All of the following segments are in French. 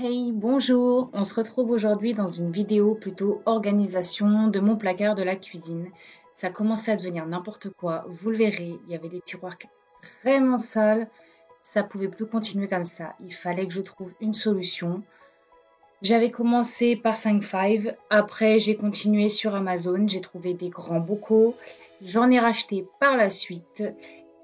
Hey, bonjour! On se retrouve aujourd'hui dans une vidéo plutôt organisation de mon placard de la cuisine. Ça commençait à devenir n'importe quoi, vous le verrez, il y avait des tiroirs vraiment sales, ça pouvait plus continuer comme ça, il fallait que je trouve une solution. J'avais commencé par 5-5, après j'ai continué sur Amazon, j'ai trouvé des grands bocaux, j'en ai racheté par la suite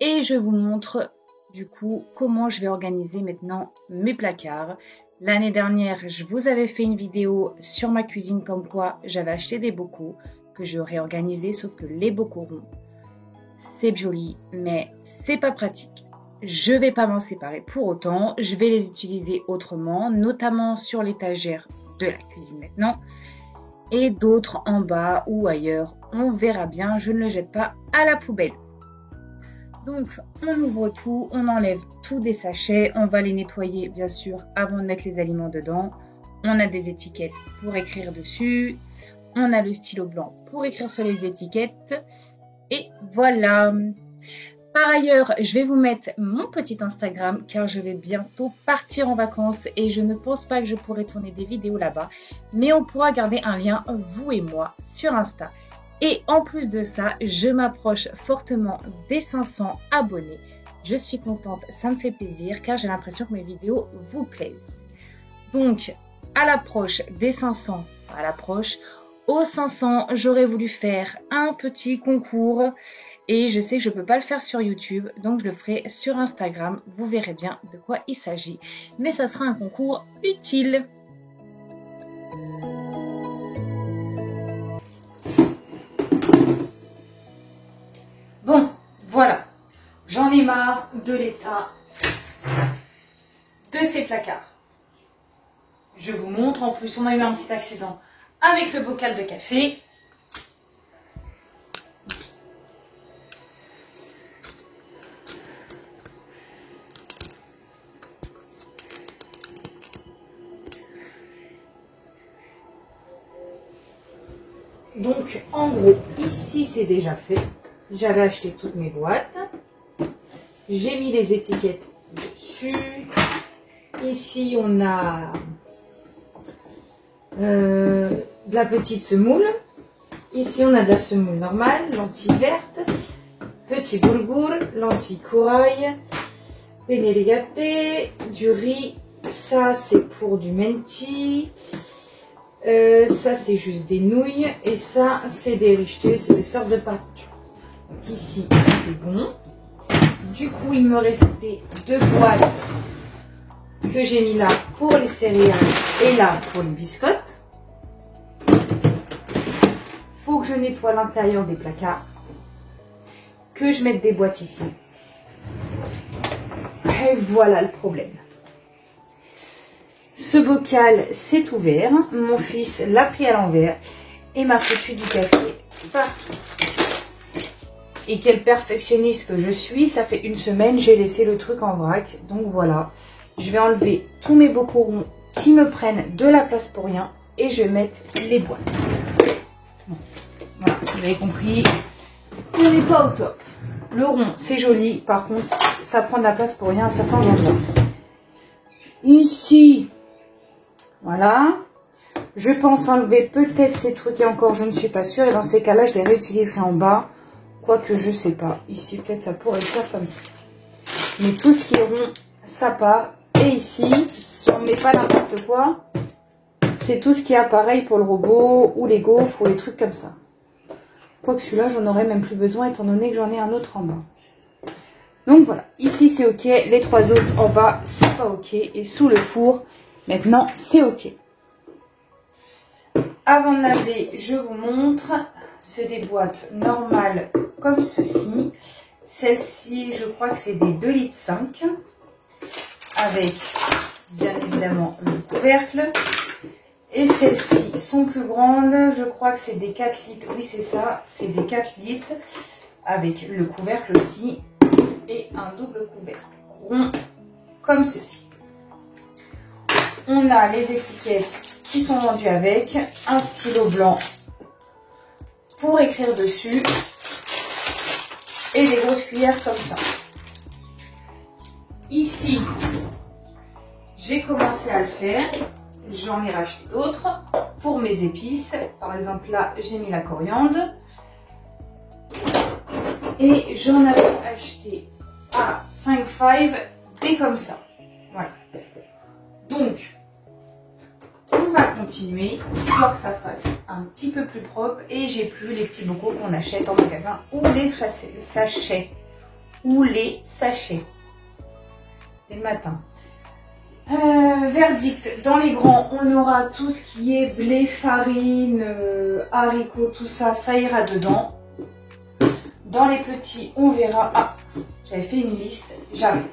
et je vous montre du coup comment je vais organiser maintenant mes placards. L'année dernière, je vous avais fait une vidéo sur ma cuisine comme quoi j'avais acheté des bocaux que je réorganisais, sauf que les bocaux ronds, c'est joli, mais c'est pas pratique. Je vais pas m'en séparer pour autant, je vais les utiliser autrement, notamment sur l'étagère de la cuisine maintenant, et d'autres en bas ou ailleurs, on verra bien, je ne le jette pas à la poubelle. Donc, on ouvre tout, on enlève tout des sachets, on va les nettoyer bien sûr avant de mettre les aliments dedans. On a des étiquettes pour écrire dessus, on a le stylo blanc pour écrire sur les étiquettes, et voilà. Par ailleurs, je vais vous mettre mon petit Instagram car je vais bientôt partir en vacances et je ne pense pas que je pourrai tourner des vidéos là-bas, mais on pourra garder un lien, vous et moi, sur Insta. Et en plus de ça, je m'approche fortement des 500 abonnés. Je suis contente, ça me fait plaisir car j'ai l'impression que mes vidéos vous plaisent. Donc, à l'approche des 500, aux 500, j'aurais voulu faire un petit concours et je sais que je ne peux pas le faire sur YouTube, donc je le ferai sur Instagram. Vous verrez bien de quoi il s'agit, mais ça sera un concours utile. Bon, voilà, j'en ai marre de l'état de ces placards. Je vous montre, en plus on a eu un petit accident avec le bocal de café. Donc en gros, ici c'est déjà fait. J'avais acheté toutes mes boîtes. J'ai mis les étiquettes dessus. Ici on a de la petite semoule. Ici on a de la semoule normale, lentille verte, petit boulgour, lentille corail, penne rigate, du riz. Ça c'est pour du menti. Ça c'est juste des nouilles et ça c'est des richetés, c'est des sortes de pâtes. Donc ici c'est bon. Du coup il me restait deux boîtes que j'ai mis là pour les céréales et là pour les biscottes. Faut que je nettoie l'intérieur des placards, que je mette des boîtes ici. Et voilà le problème. Ce bocal s'est ouvert, mon fils l'a pris à l'envers et m'a foutu du café partout. Et quel perfectionniste que je suis, ça fait une semaine, j'ai laissé le truc en vrac. Donc voilà, je vais enlever tous mes bocaux ronds qui me prennent de la place pour rien et je vais mettre les boîtes. Bon, voilà, vous avez compris, ce n'est pas au top. Le rond, c'est joli, par contre, ça prend de la place pour rien à certains endroits. Ici, voilà, je pense enlever peut-être ces trucs et encore je ne suis pas sûre et dans ces cas-là je les réutiliserai en bas, quoique je sais pas, ici peut-être ça pourrait le faire comme ça, mais tout ce qui est rond ça part. Et ici, si on ne met pas n'importe quoi, c'est tout ce qui est appareil pour le robot ou les gaufres ou les trucs comme ça, quoique celui-là j'en aurais même plus besoin étant donné que j'en ai un autre en bas. Donc voilà, ici c'est ok, les trois autres en bas c'est pas ok et sous le four maintenant c'est ok. Avant de laver, je vous montre, c'est des boîtes normales comme ceci. Celle-ci, je crois que c'est des 2,5 litres avec bien évidemment le couvercle. Et celles-ci sont plus grandes, je crois que c'est des 4 litres, oui c'est ça, c'est des 4 litres avec le couvercle aussi et un double couvercle rond comme ceci. On a les étiquettes qui sont vendues avec, un stylo blanc pour écrire dessus et des grosses cuillères comme ça. Ici, j'ai commencé à le faire. J'en ai racheté d'autres pour mes épices. Par exemple, là, j'ai mis la coriandre. Et j'en avais acheté à 5,5 des comme ça. Voilà. Donc, on va continuer, histoire que ça fasse un petit peu plus propre. Et j'ai plus les petits bocaux qu'on achète en magasin ou les sachets. Ou les sachets. Dès le matin. Verdict, dans les grands, on aura tout ce qui est blé, farine, haricots, tout ça, ça ira dedans. Dans les petits, on verra. Ah, j'avais fait une liste, j'arrive.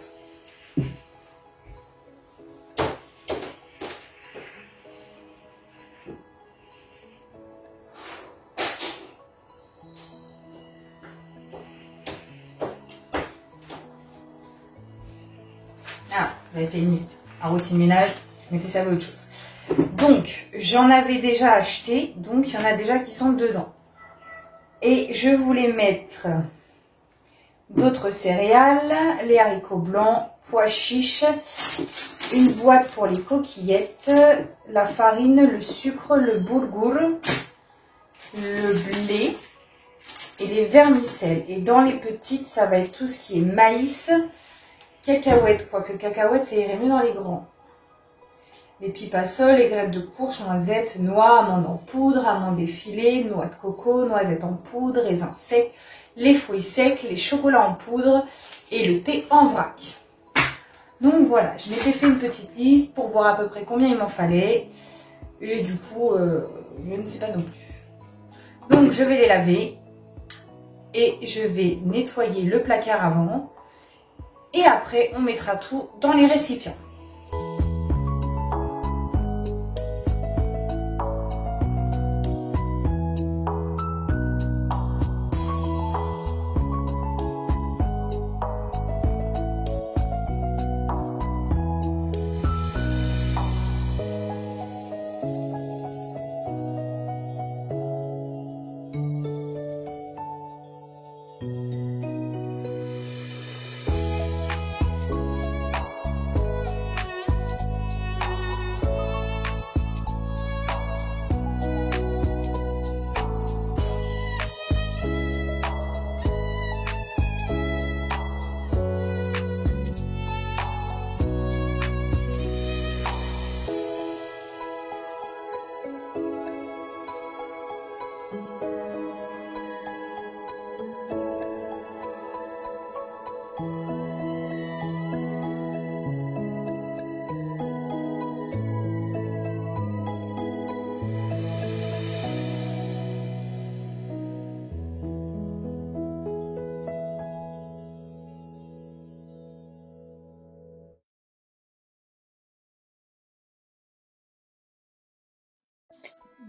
Ah, j'avais fait une liste. En routine ménage, je m'étais servi autre chose. Donc, j'en avais déjà acheté, donc il y en a déjà qui sont dedans. Et je voulais mettre d'autres céréales, les haricots blancs, pois chiches, une boîte pour les coquillettes, la farine, le sucre, le boulgour, le blé et les vermicelles. Et dans les petites, ça va être tout ce qui est maïs, cacahuètes, quoique cacahuètes, ça irait mieux dans les grands. Les pipassoles, les graines de courge, noisettes, noix, amandes en poudre, amandes effilées, noix de coco, noisettes en poudre, raisins secs, les fruits secs, les chocolats en poudre et le thé en vrac. Donc voilà, je m'étais fait une petite liste pour voir à peu près combien il m'en fallait. Et du coup, je ne sais pas non plus. Donc je vais les laver et je vais nettoyer le placard avant. Et après, on mettra tout dans les récipients.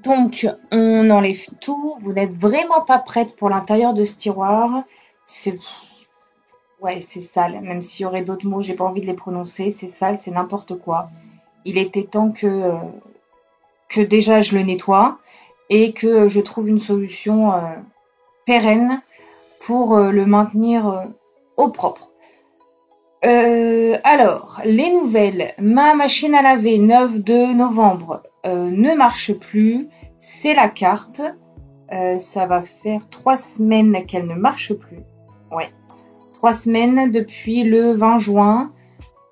Donc, on enlève tout. Vous n'êtes vraiment pas prête pour l'intérieur de ce tiroir. Ouais, c'est sale. Même s'il y aurait d'autres mots, j'ai pas envie de les prononcer. C'est sale, c'est n'importe quoi. Il était temps que déjà je le nettoie et que je trouve une solution pérenne pour le maintenir au propre. Alors, les nouvelles. Ma machine à laver 9 novembre ne marche plus. C'est la carte. Ça va faire 3 semaines qu'elle ne marche plus. Ouais. 3 semaines depuis le 20 juin.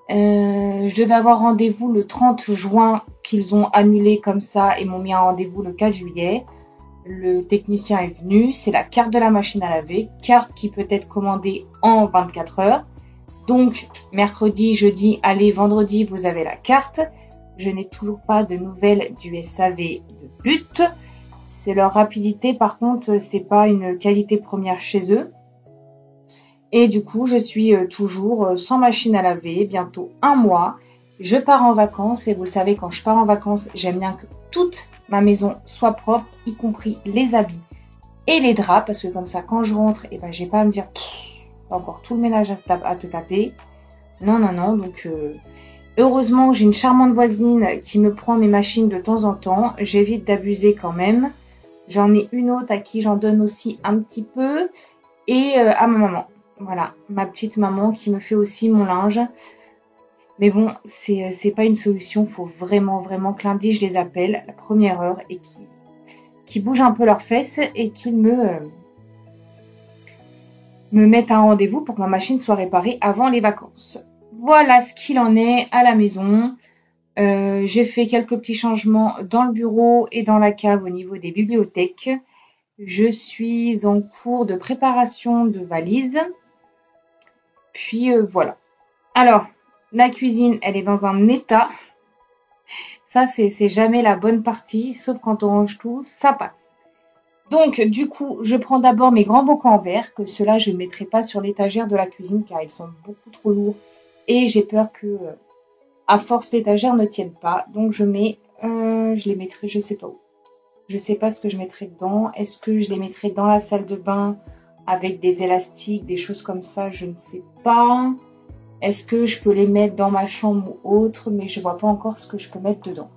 Je devais avoir rendez-vous le 30 juin qu'ils ont annulé comme ça et m'ont mis un rendez-vous le 4 juillet. Le technicien est venu. C'est la carte de la machine à laver. Carte qui peut être commandée en 24 heures. Donc, mercredi, jeudi, allez, vendredi, vous avez la carte. Je n'ai toujours pas de nouvelles du SAV de but. C'est leur rapidité, par contre, c'est pas une qualité première chez eux. Et du coup, je suis toujours sans machine à laver, bientôt 1 mois. Je pars en vacances et vous le savez, quand je pars en vacances, j'aime bien que toute ma maison soit propre, y compris les habits et les draps, parce que comme ça, quand je rentre, j'ai pas à me dire encore tout le ménage à te taper. Non, donc heureusement, j'ai une charmante voisine qui me prend mes machines de temps en temps. J'évite d'abuser quand même. J'en ai une autre à qui j'en donne aussi un petit peu. Et à ma maman. Voilà, ma petite maman qui me fait aussi mon linge. Mais bon, c'est pas une solution. Faut vraiment que lundi, je les appelle à la première heure et qui bougent un peu leurs fesses et qu'ils me mettent un rendez-vous pour que ma machine soit réparée avant les vacances. Voilà ce qu'il en est à la maison. J'ai fait quelques petits changements dans le bureau et dans la cave au niveau des bibliothèques. Je suis en cours de préparation de valises. Puis voilà. Alors, la cuisine, elle est dans un état. Ça, c'est jamais la bonne partie, sauf quand on range tout, ça passe. Donc, du coup, je prends d'abord mes grands bocaux en verre, que ceux-là, je ne mettrai pas sur l'étagère de la cuisine, car ils sont beaucoup trop lourds. Et j'ai peur que, à force, l'étagère ne tienne pas. Donc, je les mettrai, je sais pas où. Je sais pas ce que je mettrai dedans. Est-ce que je les mettrai dans la salle de bain avec des élastiques, des choses comme ça? Je ne sais pas. Est-ce que je peux les mettre dans ma chambre ou autre? Mais je vois pas encore ce que je peux mettre dedans.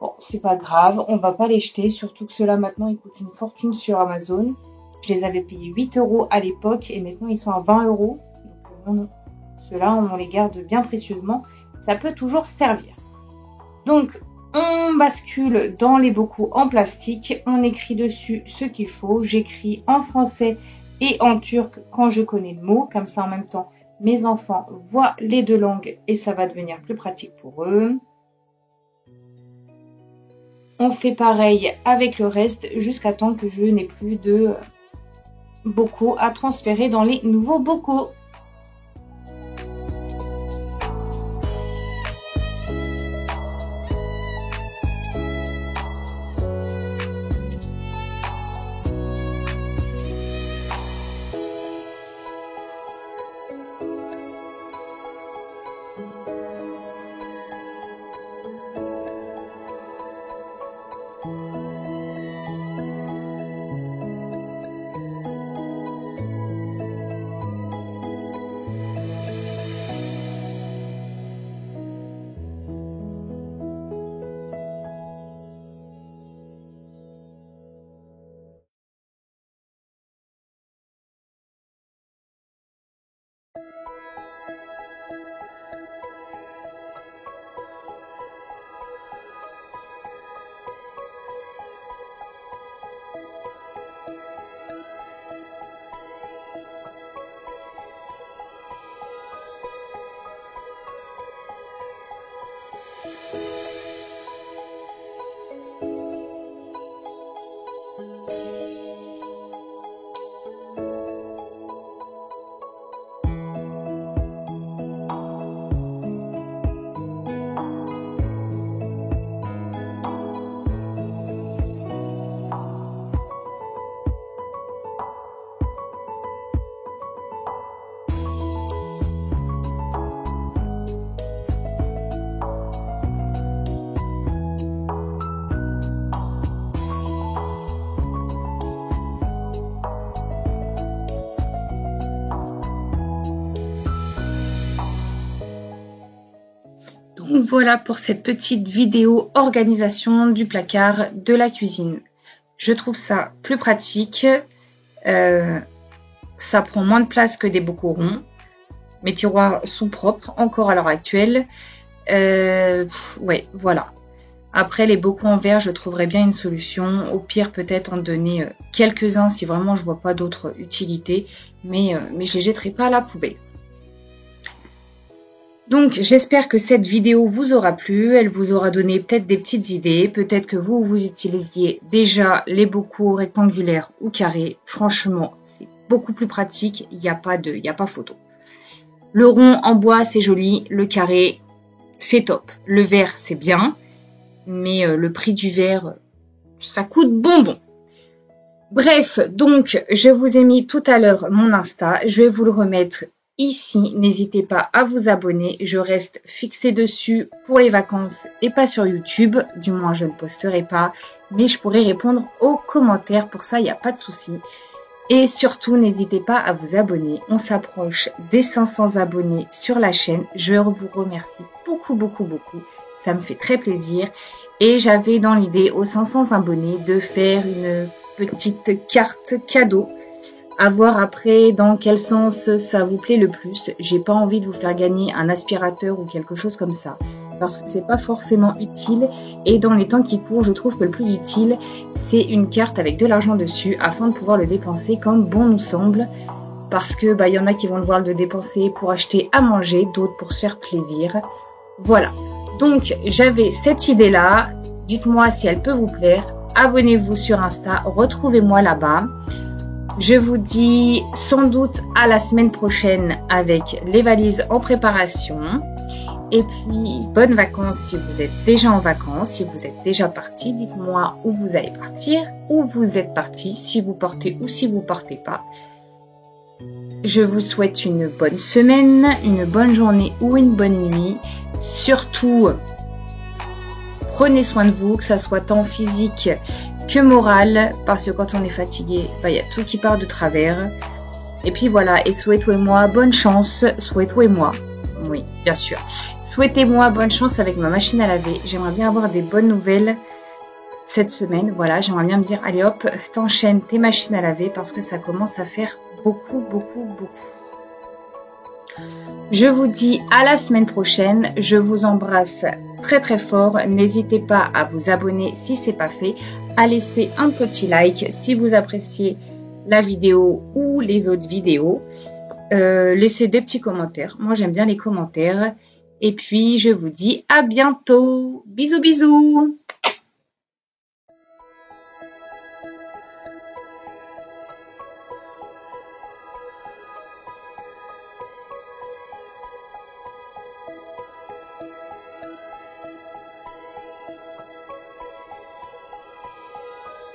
Bon, c'est pas grave, on va pas les jeter, surtout que ceux-là maintenant ils coûtent une fortune sur Amazon. Je les avais payés 8 € à l'époque et maintenant ils sont à 20 €. Donc non. Ceux-là, on les garde bien précieusement. Ça peut toujours servir. Donc, on bascule dans les bocaux en plastique. On écrit dessus ce qu'il faut. J'écris en français et en turc quand je connais le mot. Comme ça, en même temps, mes enfants voient les deux langues et ça va devenir plus pratique pour eux. On fait pareil avec le reste jusqu'à temps que je n'ai plus de bocaux à transférer dans les nouveaux bocaux. Donc voilà pour cette petite vidéo organisation du placard de la cuisine. Je trouve ça plus pratique. Ça prend moins de place que des bocaux ronds. Mes tiroirs sont propres encore à l'heure actuelle. Ouais, voilà. Après, les bocaux en verre, je trouverais bien une solution. Au pire, peut-être en donner quelques-uns si vraiment je vois pas d'autre utilité. Mais je les jetterai pas à la poubelle. Donc, j'espère que cette vidéo vous aura plu. Elle vous aura donné peut-être des petites idées. Peut-être que vous utilisiez déjà les bocaux rectangulaires ou carrés. Franchement, c'est beaucoup plus pratique. Il n'y a pas photo. Le rond en bois, c'est joli. Le carré, c'est top. Le verre, c'est bien. Mais le prix du verre, ça coûte bonbon. Bref, donc, je vous ai mis tout à l'heure mon Insta. Je vais vous le remettre ici. N'hésitez pas à vous abonner. Je reste fixée dessus pour les vacances et pas sur YouTube. Du moins, je ne posterai pas. Mais je pourrai répondre aux commentaires. Pour ça, il n'y a pas de souci. Et surtout, n'hésitez pas à vous abonner. On s'approche des 500 abonnés sur la chaîne. Je vous remercie beaucoup. Ça me fait très plaisir. Et j'avais dans l'idée aux 500 abonnés de faire une petite carte cadeau À voir après dans quel sens ça vous plaît le plus. J'ai pas envie de vous faire gagner un aspirateur ou quelque chose comme ça. Parce que c'est pas forcément utile. Et dans les temps qui courent, je trouve que le plus utile, c'est une carte avec de l'argent dessus afin de pouvoir le dépenser comme bon nous semble. Parce que y en a qui vont devoir le dépenser pour acheter à manger, d'autres pour se faire plaisir. Voilà. Donc j'avais cette idée-là. Dites-moi si elle peut vous plaire. Abonnez-vous sur Insta. Retrouvez-moi là-bas. Je vous dis sans doute à la semaine prochaine avec les valises en préparation. Et puis, bonnes vacances si vous êtes déjà en vacances, si vous êtes déjà parti. Dites-moi où vous allez partir, où vous êtes parti, si vous partez ou si vous partez pas. Je vous souhaite une bonne semaine, une bonne journée ou une bonne nuit. Surtout, prenez soin de vous, que ça soit tant physique que moral, parce que quand on est fatigué, il y a tout qui part de travers. Et puis voilà, et souhaitez-moi bonne chance, souhaitez-moi, oui, bien sûr. Souhaitez-moi bonne chance avec ma machine à laver. J'aimerais bien avoir des bonnes nouvelles cette semaine. Voilà, j'aimerais bien me dire, allez hop, t'enchaînes tes machines à laver parce que ça commence à faire beaucoup. Je vous dis à la semaine prochaine. Je vous embrasse très très fort. N'hésitez pas à vous abonner si ce n'est pas fait, à laisser un petit like si vous appréciez la vidéo ou les autres vidéos. Laissez des petits commentaires. Moi, j'aime bien les commentaires. Et puis, je vous dis à bientôt. Bisous, bisous.